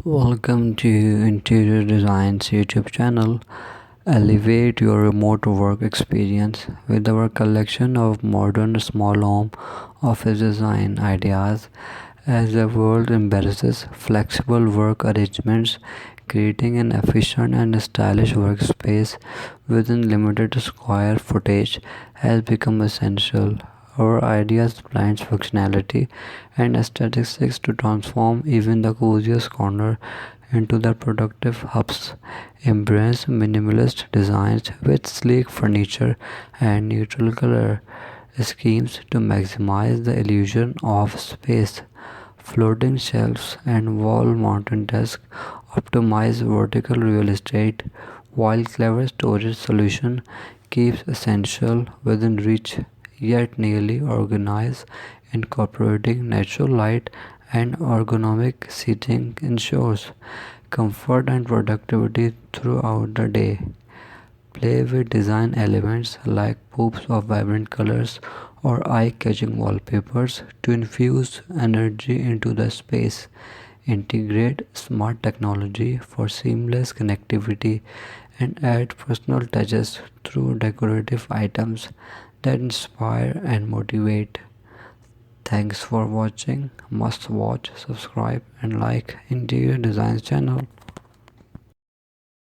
Welcome to Interior Design's YouTube channel. Elevate your remote work experience with our collection of modern small home office design ideas as the world embraces flexible work arrangements. Creating an efficient and stylish workspace within limited square footage has become essential. Our ideas blends functionality and aesthetics to transform even the coziest corner into the productive hubs. Embrace minimalist designs with sleek furniture and neutral color schemes to maximize the illusion of space. Floating shelves and wall-mounted desks optimize vertical real estate, while clever storage solution keeps essential within reach, yet nearly organized. Incorporating natural light and ergonomic seating ensures comfort and productivity throughout the day. Play with design elements like poops of vibrant colors or eye-catching wallpapers to infuse energy into the space. Integrate smart technology for seamless connectivity and add personal touches through decorative items that inspire and motivate. Thanks for watching. Must watch, subscribe and like Interior Designs channel.